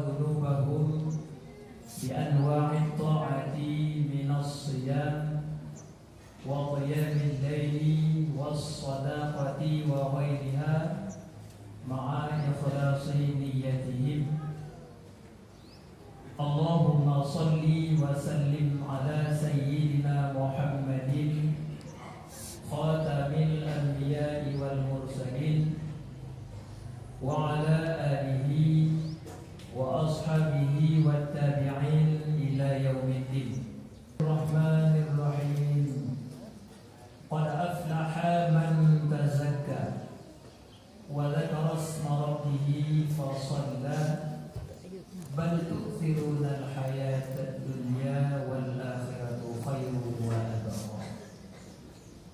ذنوبهم بأنواع الطاعة من الصيام وقيام الليل والصدقة وغيرها مع إخلاص نيتهم. اللهم صل وسلم على سيدنا محمد خاتم الأنبياء والمرسلين وعلى آله وأصحابه والتابعين إلى يوم الدين. الرحمن الرحيم. قد أفلح من تزكى وذكر اسم ربه فصلى بل تؤثرون الحياة الدنيا والآخرة خير وأبقى.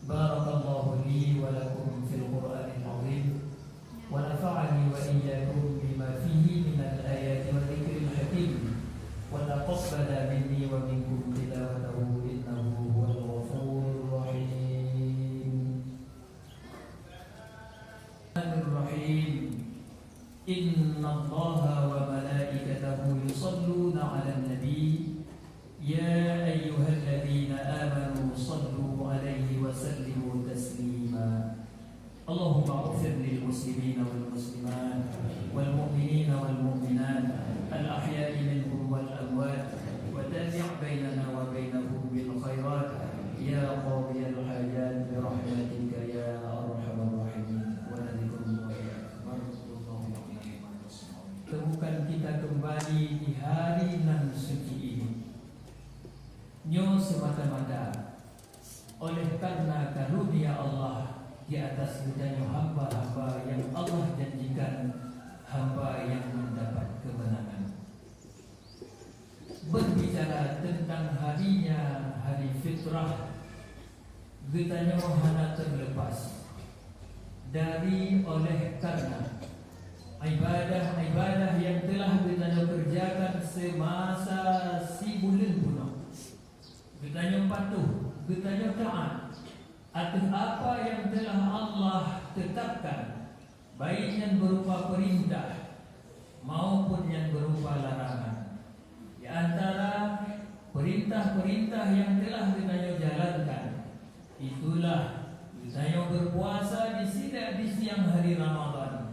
بارك الله لي ولكم في القرآن العظيم ونفعني وإياكم بما فيه من الآيات والذكر الحكيم وتقبل مني ومنكم تلاوته إنه هو الغفور الرحيم. الرحيم. إن الله وملائكته يصلون على النبي يا أيها الذين آمنوا صلوا عليه وسلموا تسليما. اللهم اغفر للمسلمين والمسلمات والمؤمنين والمؤمنات الأحياء منهم والأموات وتابع بيننا وبينهم بالخيرات يا قاضي الحاجات برحمتك يا أرحم الراحمين. Temukan kita kembali di hari nan suci ini nyo semata-mata oleh karena karunia Allah di atas kita hamba-hamba yang Allah janjikan, hamba yang mendapat kemenangan. Berbicara tentang harinya hari fitrah, kita hana terlepas dari oleh karena ibadah-ibadah yang telah kita kerjakan semasa si bulan penuh. Kita patuh, kita taat atas apa yang telah Allah tetapkan, baik yang berupa perintah maupun yang berupa larangan. Di antara perintah-perintah yang telah kita jalankan, itulah kita berpuasa di siang hari Ramadan.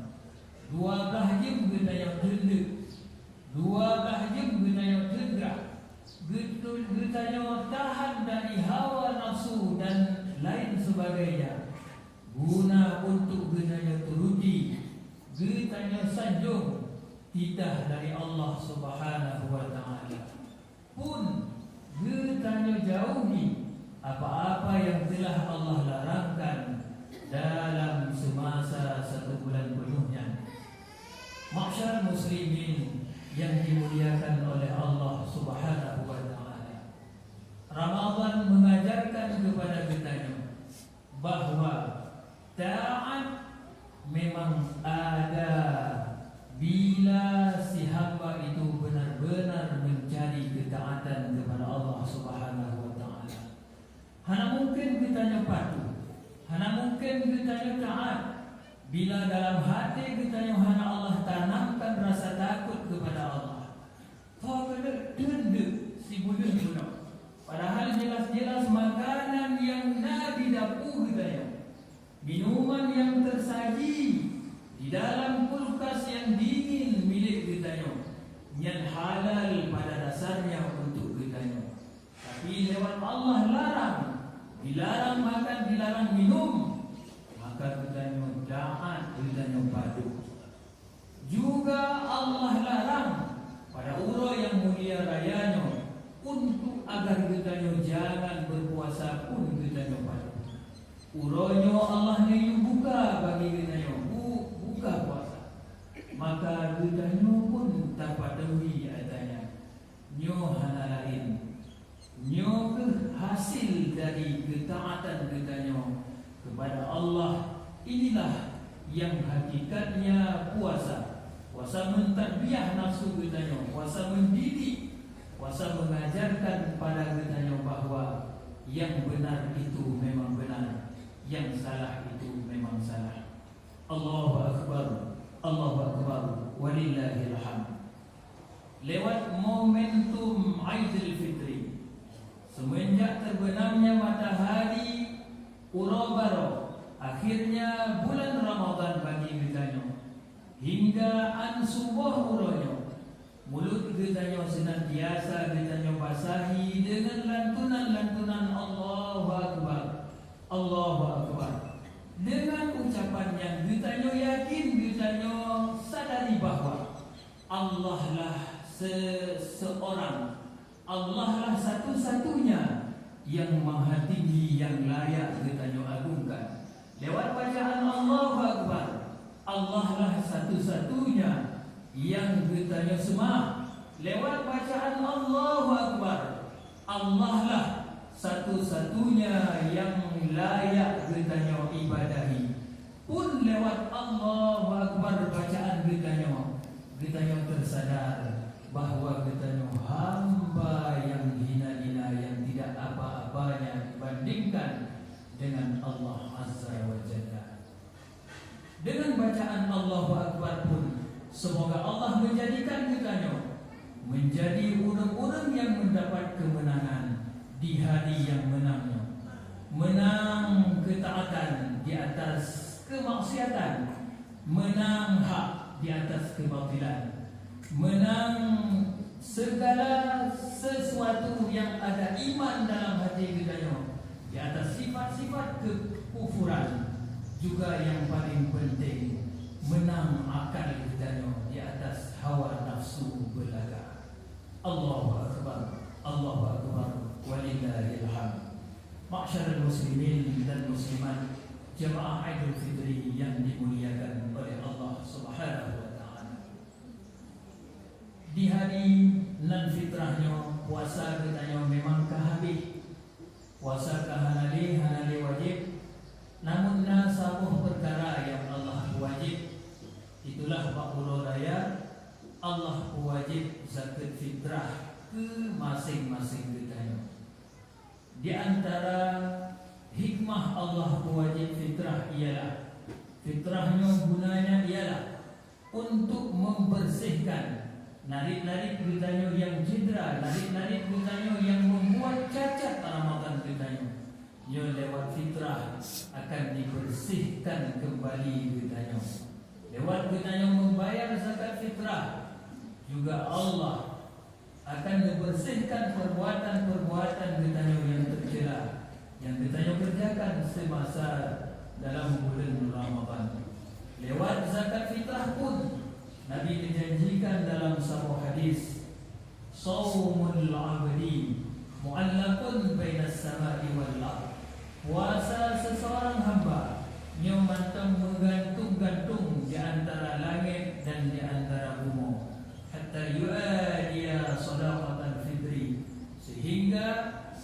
2 jam kita yang tunduk, 2 jam kita yang tegak, kita yang tahan dari hawa nafsu dan lain sebagainya, guna untuk kita yang turuti, kita yang sanjung titah dari Allah Subhanahu wa Ta'ala. Pun kita yang jauhi apa-apa yang telah Allah larangkan dalam semasa 1 bulan penuhnya. Masyarakat muslimin yang dimuliakan oleh Allah Subhanahu wa Ta'ala, Ramadan mengajarkan kepada kita bahwa taat memang ada bila si hamba itu benar-benar mencari ketaatan kepada Allah Subhanahu wa Ta'ala. Hana mungkin kita patuh, hana mungkin kita taat bila dalam hati kita hana Allah tanamkan rasa takut kepada Allah. Kau kena tunduk si bulan penuh. Padahal jelas-jelas makanan yang Nabi dapur kita, minuman yang tersaji di dalam kulkas yang dingin milik kita, yang halal pada dasarnya untuk kita. Tapi lewat Allah larang, dilarang makan, dilarang minum, maka kita taat, kita patuh. Juga Allah larang pada urut yang mulia rayanya untuk agar kita jangan berpuasa pun kita patuh. Urutnya Allah ni buka bagi kita buka puasa, maka kita pun tak patuhi adanya. Nyo hana lain, nyo hasil dari ketaatan kita kepada Allah. Inilah yang hakikatnya puasa. Puasa mentadbiyah nafsu kita, puasa mendidik, puasa mengajarkan pada kita bahawa yang benar itu memang benar, yang salah itu memang salah. Allahu Akbar, Allahu Akbar, walillahil hamd. lewat momentum Aidil Fitri, semenjak terbenamnya matahari Urobaro, akhirnya bulan Ramadan bagi kitanya, hingga ansubuh uronya, mulut kitanya senantiasa kitanya basahi dengan lantunan-lantunan Allahu Akbar, Allahu Akbar, dengan ucapan yang kitanya yakin, kitanya sadari bahawa Allah lah seseorang, Allah lah satu-satunya yang maha tinggi, yang layak kitanya agungkan. Lewat bacaan Allahu Akbar, Allah lah satu-satunya yang kitanya sembah. Lewat bacaan Allahu Akbar, Allah lah satu-satunya yang layak kitanya ibadahi. Pun lewat Allahu Akbar bacaan kitanya tersadar bahawa kitanya hamba yang hina-hina, yang tidak apa-apanya dibandingkan dengan Allah Azza wa Jalla. Dengan bacaan Allahu Akbar pun, semoga Allah menjadikan kitanya menjadi orang-orang yang mendapat kemenangan di hari yang menangnya. Menang ketaatan di atas kemaksiatan, menang hak di atas kebatilan, menang segala sesuatu yang ada iman dalam hati kitanya di atas sifat-sifat kekufuran. Juga yang paling penting, menang akal kitanya di atas hawa nafsu belaka. Allahu Akbar, Allahu Akbar, walillahil hamd. Ma'syaral muslimin dan muslimat, jemaah Aidil Fitri yang dimuliakan oleh Allah Subhanahu wa taala. Di hari nan fitrahnya puasa kitanya memang kahabis. Puasa kahanali wajib. Namun nasabuh perkara yang Allah wajib, itulah makmul raya Allah wajib zakat fitrah ke masing-masing kitanya. Di antara hikmah Allah wajib fitrah ialah, fitrahnya gunanya ialah untuk membersihkan narik-narik kitanya yang cedera, narik-narik kitanya yang membuat cacat Ramadan kitanya. Ia lewat fitrah akan dibersihkan kembali kitanya. Lewat kitanya membayar zakat fitrah, juga Allah akan membersihkan perbuatan-perbuatan kitanya yang tercela, yang kitanya kerjakan semasa dalam bulan Ramadan. Lewat zakat fitrah pun Nabi dijanjikan dalam sebuah hadis, shaumul abdi mu'allaqun bainas sama'i wal ardh. Puasa seseorang hamba nyomantang menggantung-gantung di antara langit dan di antara bumi, hatta yu'adiya sadaqatul fitri, sehingga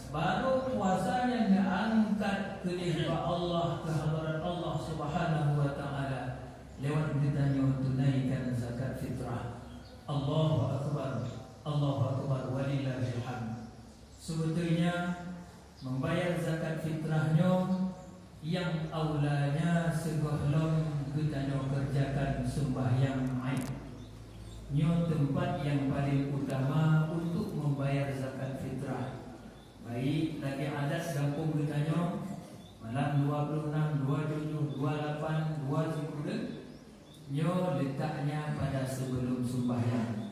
baru puasanya diangkat ke hadapan Allah, ke hadarat Allah Subhanahu wa taala lewat ditanya tunaikan zakat fitrah. Allahu Akbar, Allahu Akbar, walillahil hamd. Sebetulnya membayar zakat fitrahnya yang aulanya sebelum kita kerjakan sembahyang Aid. Nyo tempat yang paling utama untuk membayar zakat fitrah. Baik lagi adat kampung kita malam 26, 27, 28, 29, nyo letaknya pada sebelum sembahyang.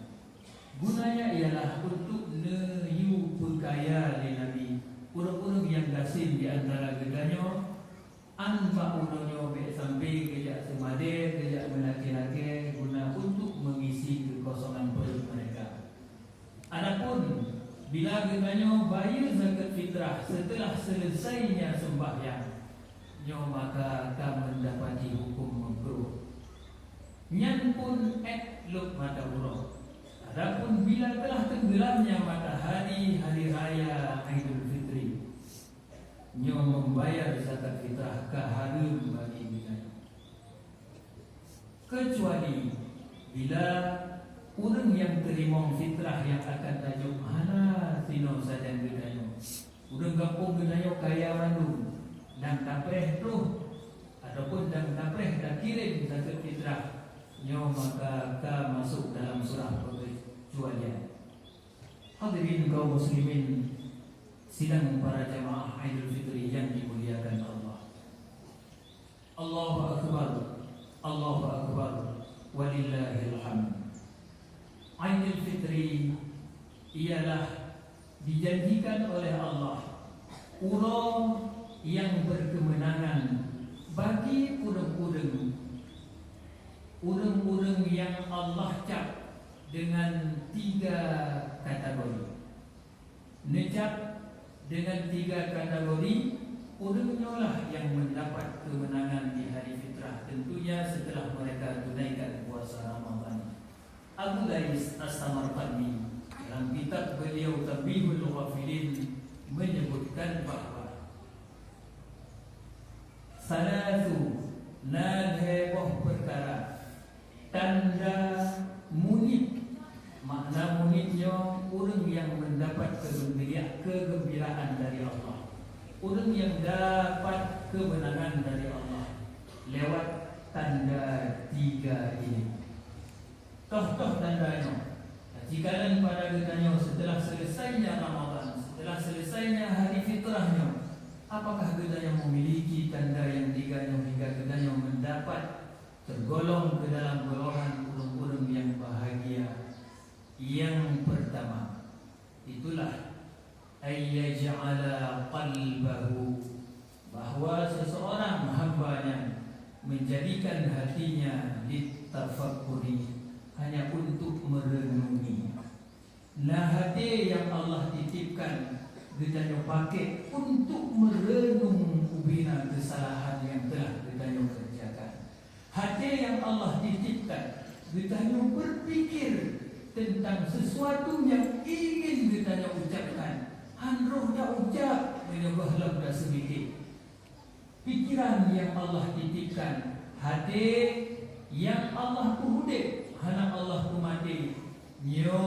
Gunanya ialah untuk neyu perkaya di Nabi. Urang-urang yang gasin di antara gedanya, anpa urangnya baik sampai kejak semade, kejak menaki-naki, guna untuk mengisi kekosongan perut mereka. Adapun bila gedanya bayar zakat fitrah setelah selesainya sembahyang, nyo maka akan mendapati hukum makruh. Nyan pun luk mata urang. Adapun bila telah tenggelamnya matahari hari raya Aidil Fitri, nyo membayar zakat fitrah keharum bagi kita. Kecuali bila orang yang terima fitrah yang akan tajuk mana tino saja kita. Orang kampung kita kaya mandu dan kapreh tu ataupun dan kapreh dah kirim zakat fitrah, nyo maka ka masuk dalam surah perkecualian. Hadirin kaum muslimin sidang para jamaah Aidil Fitri yang dimuliakan Allah. Allahu Akbar, Allahu Akbar, walillahil hamd. Aidil Fitri ialah dijanjikan oleh Allah urang yang berkemenangan bagi urang-urang yang Allah cap dengan 3 kategori. Nejab dengan 3 kategori, urangnya lah yang mendapat kemenangan di hari fitrah, tentunya setelah mereka tunaikan puasa Ramadan. Abu Lais As-Samarqandi dalam kitab beliau Tanbihul Ghafilin menyebutkan bahawa salatu nadhebah perkara tanda munib. Makna munibnya orang yang mendapat kegembiraan dari Allah, orang yang dapat kemenangan dari Allah lewat tanda 3 ini. Toh tandanya, jika pada kitanya setelah selesainya Ramadan, setelah selesainya hari fitrahnya, apakah kitanya memiliki tanda yang 3 hingga kitanya mendapat tergolong ke dalam golongan orang-orang yang bahagia? Yang pertama, itulah ayyaj'ala qalbahu, bahwa seseorang hambanya menjadikan hatinya litafakkuri, hanya untuk merenungi. Nah, hati yang Allah titipkan kita pakai untuk merenung ubina kesalahan yang telah kita kerjakan. Hati yang Allah titipkan kita berpikir tentang sesuatu yang ingin kita ucapkan. Handroh dah ucap menyebah dah sedikit. Pikiran yang Allah titipkan, hati yang Allah kuhudip, anak Allah kumati, nyo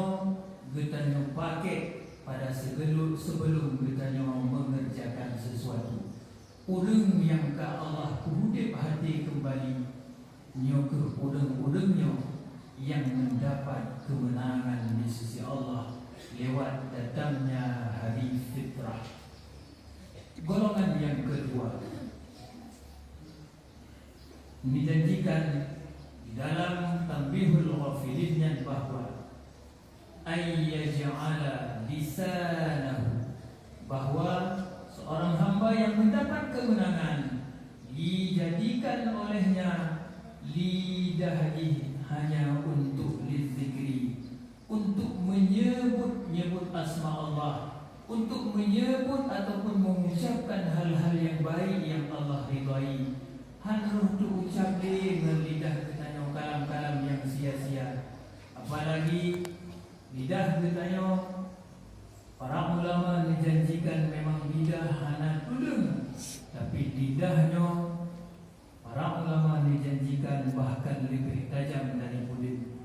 kita pakai pada sebelum kita mengerjakan sesuatu. Orang yang ke Allah kuhudip hati kembali, nyo ke orang-orangnya yang mendapat kemenangan di sisi Allah lewat datangnya hari fitrah. Golongan yang kedua dijanjikan di dalam Tanbihul Ghafilin bahwa ayyaj'ala lisanahu, bahwa seorang hamba yang mendapat kemenangan dijadikan olehnya lidahnya hanya untuk lidzikri, untuk menyebut asma Allah, untuk menyebut ataupun mengucapkan hal-hal yang baik yang Allah ridai. Hanruh tu ucap dengan lidah kita kalam-kalam yang sia-sia. Apalagi lidah kita, para ulama menjanjikan memang lidah hana tudung, tapi lidahnya para ulama dijanjikan bahkan lebih tajam dari kulit.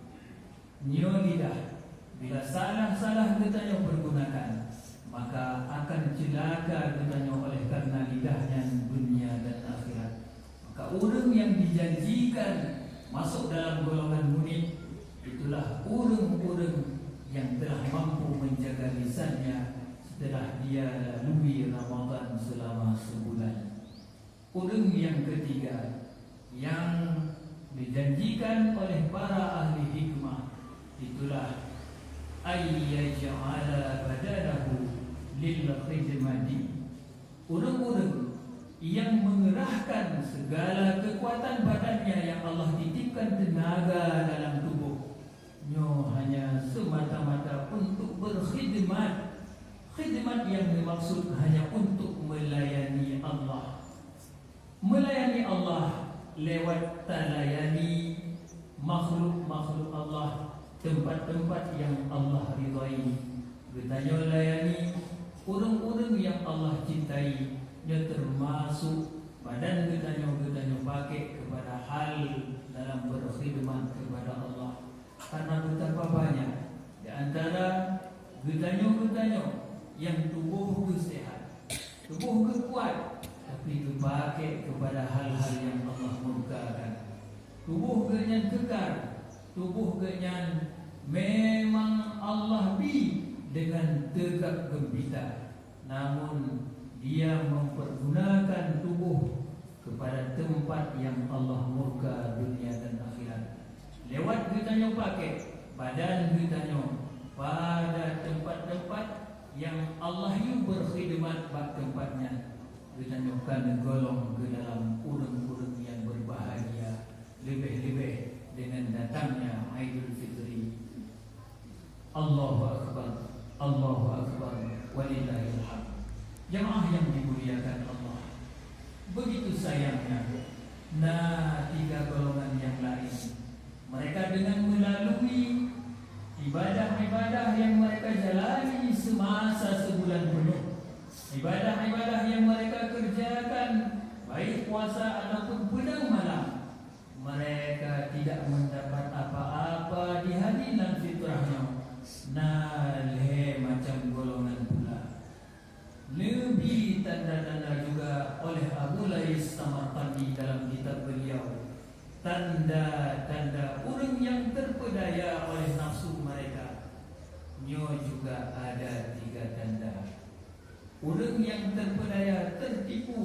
Nyo lidah, bila salah-salah kita pergunakan, maka akan celaka kita oleh karena lidahnya dunia dan akhirat. Maka orang yang dijanjikan masuk dalam golongan munib, itulah orang-orang yang telah mampu menjaga lisannya setelah dia lalui Ramadan selama sebulan. Orang yang ketiga yang dijanjikan oleh para ahli hikmah, itulah ayyaj'ala badanahu lil khidmati, orang-orang yang mengerahkan segala kekuatan badannya yang Allah titipkan tenaga dalam tubuhnya hanya semata-mata untuk berkhidmat. Khidmat yang dimaksud hanya untuk melayani Allah. Melayani Allah lewat talayani makhluk-makhluk Allah, tempat-tempat yang Allah ridai. Bertanya layani orang-orang yang Allah cintai, yang termasuk badan bertanya pakai kepada hal dalam berkhidmat kepada Allah. Karena betapa banyak di antara bertanya yang tubuh sehat, tubuh kuat, tapi dipakai kepada hal-hal yang Allah murkakan. Tubuh kenyan kekar, tubuh kenyan memang Allah bi dengan juga gembira, namun dia mempergunakan tubuh kepada tempat yang Allah murka dunia dan akhirat. Lewat kita pakai badan kita pada tempat-tempat yang Allah yu berkhidmat bak tempatnya. Kita akan golong ke dalam urang-urang yang berbahagia, lebih-lebih dengan datangnya Aidil Fitri. Allahu Akbar, Allahu Akbar, walillahil hamd. Jamaah yang dimuliakan Allah, begitu sayangnya tiga golongan yang lain, mereka dengan melalui ibadah-ibadah yang mereka jalani semasa sebulan penuh, ibadah-ibadah yang mereka kerjakan baik puasa ataupun pedang malam, mereka tidak mendapat apa-apa di hadilan fitrahnya. Macam golongan pula. Lebih tanda-tanda juga oleh Abu Lais Samarqandi dalam kitab beliau, tanda-tanda orang yang terpedaya oleh nafsu mereka. Juga ada 3 tanda. Orang yang terpedaya tertipu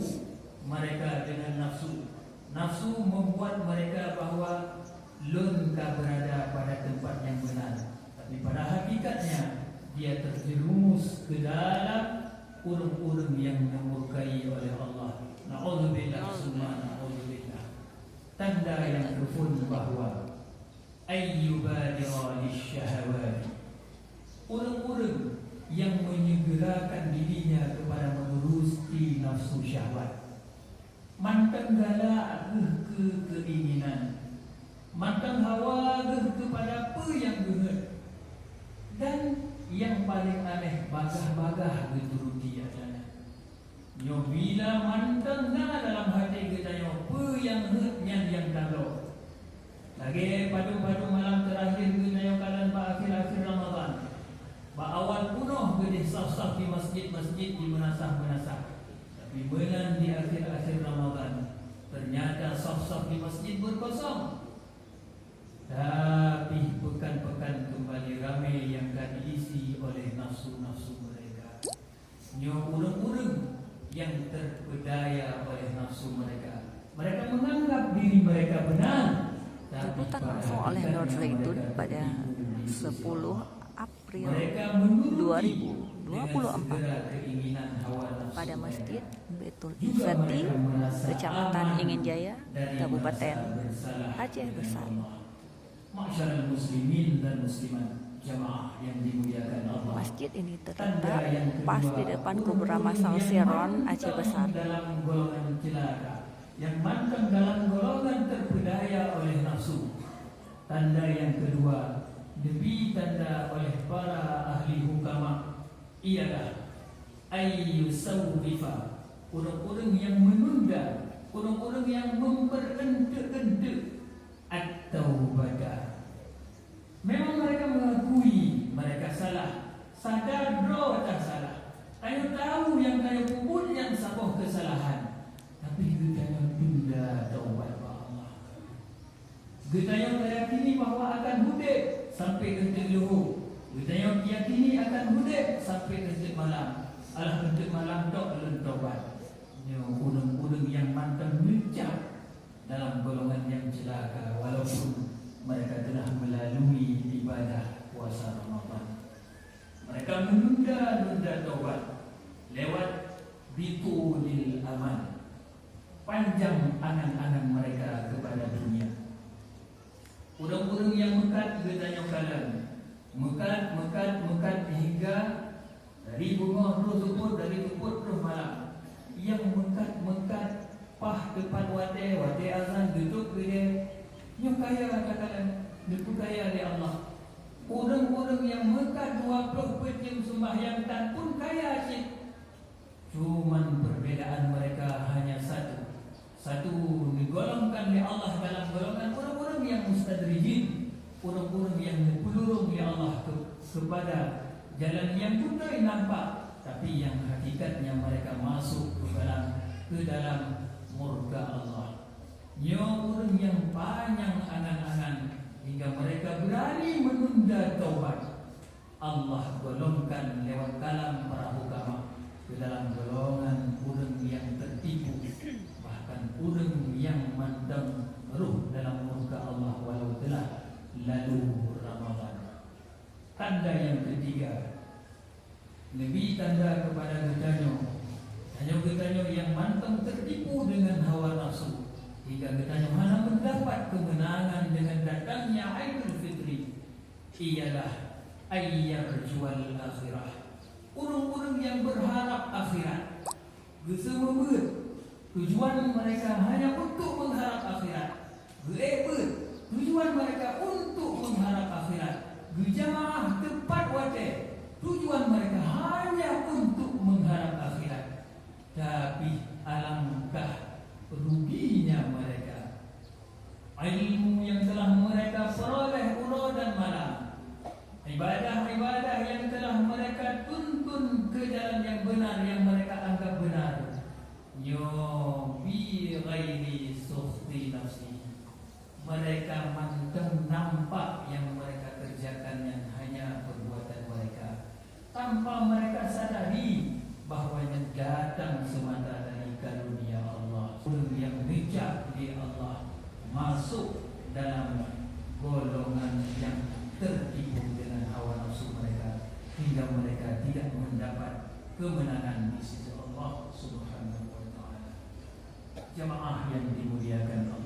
mereka dengan nafsu. Nafsu membuat mereka bahawa lengkap berada pada tempat yang benar, tapi pada hakikatnya dia terjerumus ke dalam urung-urung yang dimurkai oleh Allah. Na'udzubillah summa na'udzubillah. Tanda yang kefun bahawa ayyubadira lisyahawati, urung-urung yang menyegerakan dirinya kepada menuruti nafsu syahwat, mantang galak ke keinginan, mantang hawa kepada apa yang gehet, dan yang paling aneh bagah-bagah dituruti adanya. Bila mantang dalam hati kita apa yang hetnya yang kalau lagi padu-padu malam terakhir kita kalan akhir-akhir Ramadan, awal punuh gede saf-saf di masjid-masjid di menasah-menasah. Tapi bulan di akhir-akhir Ramadan ternyata saf-saf di masjid berkosong. Tapi pekan-pekan kembali ramai yang dah diisi oleh nafsu-nafsu mereka. Urang-urang yang terpedaya oleh nafsu mereka. Mereka menganggap diri mereka benar. Jemputan langsung oleh Nur Zaitun pada 10 April 2024 pada Masjid Baitul Izzati, Kecamatan Ingin Jaya, Kabupaten Aceh Besar. Masyarakat muslimin dan muslimat, jamaah yang dimuliakan Allah. Masjid ini terletak pas di depan kubur Masal Siron, Aceh Besar. Dalam golongan celaka, yang mantap dalam golongan terpedaya oleh nafsu. Tanda yang kedua, lebih tanda oleh para ahli hukama, ialah ayyusawwifa, orang-orang yang menunda, orang-orang yang memperente-ente at-taubadah. Memang mereka mengakui mereka salah, sadar bro tak salah. Kayu tahu yang kayu puput yang sabuh kesalahan, tapi kita yang tunda taubat kepada Allah. Kita yang meyakini bahawa akan hudik sampai kentik luhur. Kita yang yakini akan hudik sampai kentik malam. Alah kentik malam dok belum taubat. Ulung-ulung yang mantan mencap dalam golongan yang celaka, walaupun mereka telah melalui ibadah puasa Ramadan. Mereka menunda-nunda taubat lewat bitulil aman, panjang angan-angan mereka kepada dunia. Orang-orang yang mekat bertanya kalam, mekat hingga dari bunga terus tuput, dari tuput terus malam. Yang mekat pah depan wate azan duduk dia. Yang kaya katakan, itu kaya di Allah. Orang-orang yang mekat 20 jam sembahyang tan pun kaya sih. Cuman perbedaan mereka hanya satu. Satu digolongkan oleh Allah dalam golongan orang-orang yang mustadrijin, orang-orang yang pelurung ya Allah kepada jalan yang tunai nampak, tapi yang hakikatnya mereka masuk ke dalam murka Allah. Orang yang panjang angan-angan hingga mereka berani menunda taubat, Allah golongkan lewat kalam para hukama ke dalam golongan orang yang tertipu, bahkan orang yang mandang ruh dalam murka Allah walau telah lalu Ramadan. Tanda yang ketiga, Nabi tanda kepada getanyo yang mantap tertipu dengan hawa nafsu, hingga getanyo hanya mendapat kemenangan dengan datangnya Aidul Fitri, ialah ayyarjual akhirah. Orang-orang yang berharap akhirat, semua tujuan mereka hanya untuk mengharap akhirat. Tujuan mereka untuk mengharap akhirat. Jamaah tepat wate, tujuan mereka hanya untuk mengharap akhirat. Tapi alangkah ruginya mereka. Ilmu yang telah mereka peroleh ulo dan malam, ibadah-ibadah yang telah mereka tuntun ke jalan yang benar, yang mereka anggap benar, bi ghairi sukhti nafsi, mereka manteng nampak yang mereka kerjakan yang hanya perbuatan mereka, tanpa mereka sadari bahwanya datang semata dari karunia Allah. Orang yang bijak di Allah masuk dalam golongan yang tertipu dengan hawa nafsu mereka, hingga mereka tidak mendapat kemenangan di sisi Allah Subhanahu wa taala. Jamaah yang dimuliakan Allah,